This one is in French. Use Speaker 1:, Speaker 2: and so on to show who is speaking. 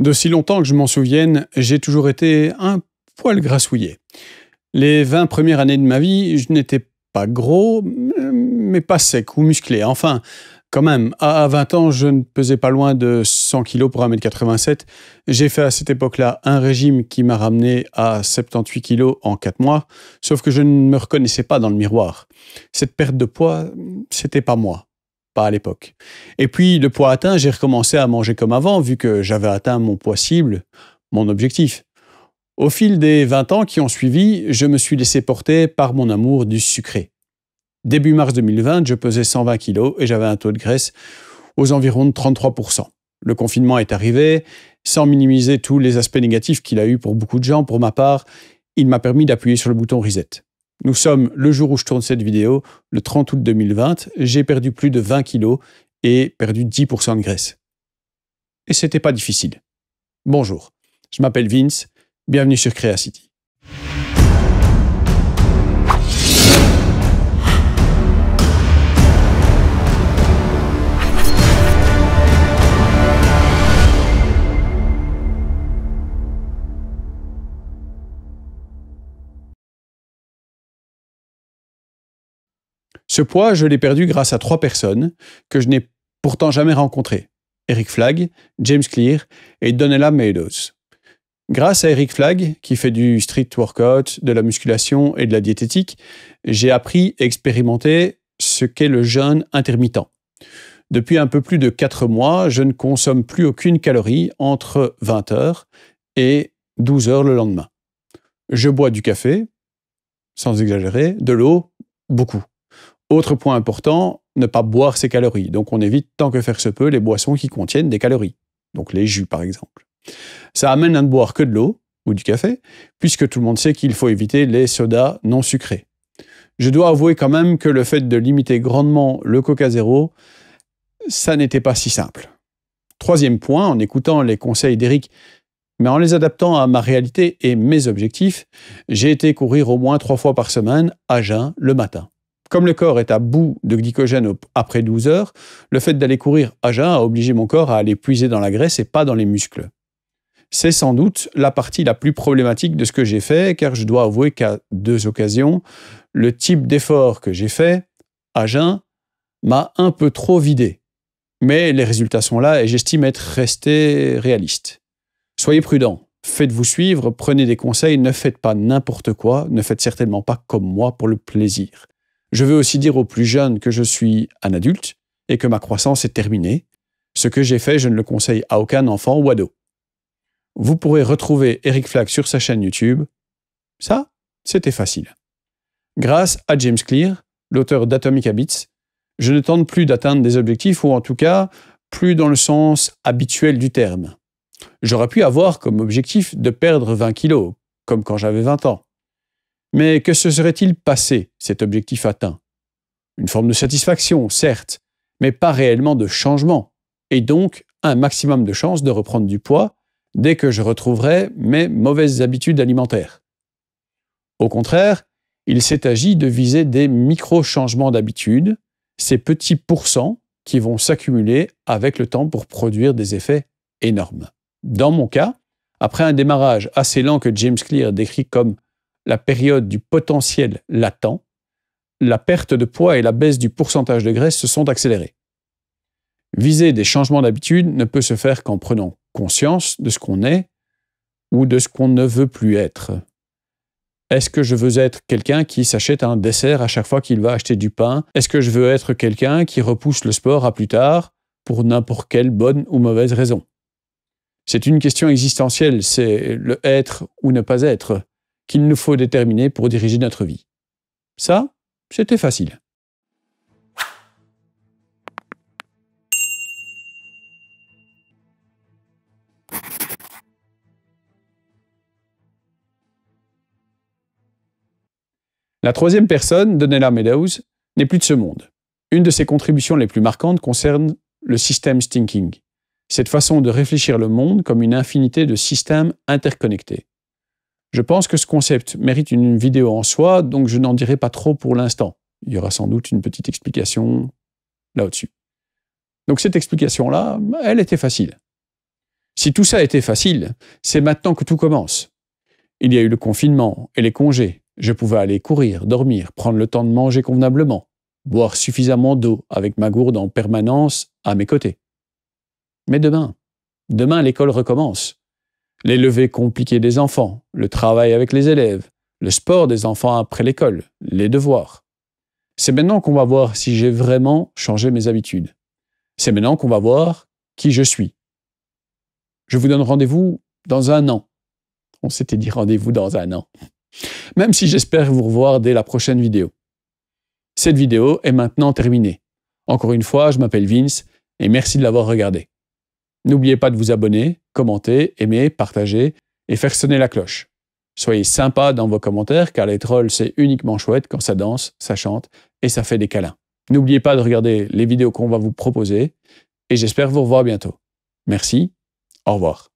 Speaker 1: D'aussi longtemps que je m'en souvienne, j'ai toujours été un poil grassouillet. Les 20 premières années de ma vie, je n'étais pas gros, mais pas sec ou musclé. Enfin, quand même, à 20 ans, je ne pesais pas loin de 100 kilos pour 1,87 m. J'ai fait à cette époque-là un régime qui m'a ramené à 78 kilos en 4 mois, sauf que je ne me reconnaissais pas dans le miroir. Cette perte de poids, c'était pas moi. Pas à l'époque. Et puis, le poids atteint, j'ai recommencé à manger comme avant, vu que j'avais atteint mon poids cible, mon objectif. Au fil des 20 ans qui ont suivi, je me suis laissé porter par mon amour du sucré. Début mars 2020, je pesais 120 kilos et j'avais un taux de graisse aux environs de 33%. Le confinement est arrivé, sans minimiser tous les aspects négatifs qu'il a eu pour beaucoup de gens. Pour ma part, il m'a permis d'appuyer sur le bouton reset. Nous sommes le jour où je tourne cette vidéo, le 30 août 2020. J'ai perdu plus de 20 kilos et perdu 10% de graisse. Et c'était pas difficile. Bonjour, je m'appelle Vince, bienvenue sur Creacity. Ce poids, je l'ai perdu grâce à 3 personnes que je n'ai pourtant jamais rencontrées. Eric Flagg, James Clear et Donella Meadows. Grâce à Eric Flagg, qui fait du street workout, de la musculation et de la diététique, j'ai appris et expérimenté ce qu'est le jeûne intermittent. Depuis un peu plus de 4 mois, je ne consomme plus aucune calorie entre 20 h et 12 h le lendemain. Je bois du café, sans exagérer, de l'eau, beaucoup. Autre point important, ne pas boire ses calories. Donc on évite tant que faire se peut les boissons qui contiennent des calories. Donc les jus par exemple. Ça amène à ne boire que de l'eau ou du café, puisque tout le monde sait qu'il faut éviter les sodas non sucrés. Je dois avouer quand même que le fait de limiter grandement le Coca Zéro, ça n'était pas si simple. Troisième point, en écoutant les conseils d'Eric, mais en les adaptant à ma réalité et mes objectifs, j'ai été courir au moins 3 fois par semaine à jeun le matin. Comme le corps est à bout de glycogène après 12 h, le fait d'aller courir à jeun a obligé mon corps à aller puiser dans la graisse et pas dans les muscles. C'est sans doute la partie la plus problématique de ce que j'ai fait, car je dois avouer qu'à 2 occasions, le type d'effort que j'ai fait à jeun m'a un peu trop vidé. Mais les résultats sont là et j'estime être resté réaliste. Soyez prudents, faites-vous suivre, prenez des conseils, ne faites pas n'importe quoi, ne faites certainement pas comme moi pour le plaisir. Je veux aussi dire aux plus jeunes que je suis un adulte et que ma croissance est terminée. Ce que j'ai fait, je ne le conseille à aucun enfant ou ado. Vous pourrez retrouver Eric Flagg sur sa chaîne YouTube. Ça, c'était facile. Grâce à James Clear, l'auteur d'Atomic Habits, je ne tente plus d'atteindre des objectifs, ou en tout cas, plus dans le sens habituel du terme. J'aurais pu avoir comme objectif de perdre 20 kilos, comme quand j'avais 20 ans. Mais que se serait-il passé, cet objectif atteint? Une forme de satisfaction, certes, mais pas réellement de changement, et donc un maximum de chances de reprendre du poids dès que je retrouverai mes mauvaises habitudes alimentaires. Au contraire, il s'est agi de viser des micro-changements d'habitude, ces petits pourcents qui vont s'accumuler avec le temps pour produire des effets énormes. Dans mon cas, après un démarrage assez lent que James Clear décrit comme la période du potentiel latent, la perte de poids et la baisse du pourcentage de graisse se sont accélérées. Viser des changements d'habitude ne peut se faire qu'en prenant conscience de ce qu'on est ou de ce qu'on ne veut plus être. Est-ce que je veux être quelqu'un qui s'achète un dessert à chaque fois qu'il va acheter du pain? Est-ce que je veux être quelqu'un qui repousse le sport à plus tard pour n'importe quelle bonne ou mauvaise raison? C'est une question existentielle, c'est le être ou ne pas être qu'il nous faut déterminer pour diriger notre vie. Ça, c'était facile. La troisième personne, Donella Meadows, n'est plus de ce monde. Une de ses contributions les plus marquantes concerne le systems thinking, cette façon de réfléchir le monde comme une infinité de systèmes interconnectés. Je pense que ce concept mérite une vidéo en soi, donc je n'en dirai pas trop pour l'instant. Il y aura sans doute une petite explication là-dessus. Donc cette explication-là, elle était facile. Si tout ça a été facile, c'est maintenant que tout commence. Il y a eu le confinement et les congés. Je pouvais aller courir, dormir, prendre le temps de manger convenablement, boire suffisamment d'eau avec ma gourde en permanence à mes côtés. Mais demain l'école recommence. Les levées compliquées des enfants, le travail avec les élèves, le sport des enfants après l'école, les devoirs. C'est maintenant qu'on va voir si j'ai vraiment changé mes habitudes. C'est maintenant qu'on va voir qui je suis. Je vous donne rendez-vous dans 1 an. On s'était dit rendez-vous dans 1 an. Même si j'espère vous revoir dès la prochaine vidéo. Cette vidéo est maintenant terminée. Encore une fois, je m'appelle Vince et merci de l'avoir regardé. N'oubliez pas de vous abonner, commenter, aimer, partager et faire sonner la cloche. Soyez sympa dans vos commentaires car les trolls c'est uniquement chouette quand ça danse, ça chante et ça fait des câlins. N'oubliez pas de regarder les vidéos qu'on va vous proposer et j'espère vous revoir bientôt. Merci, au revoir.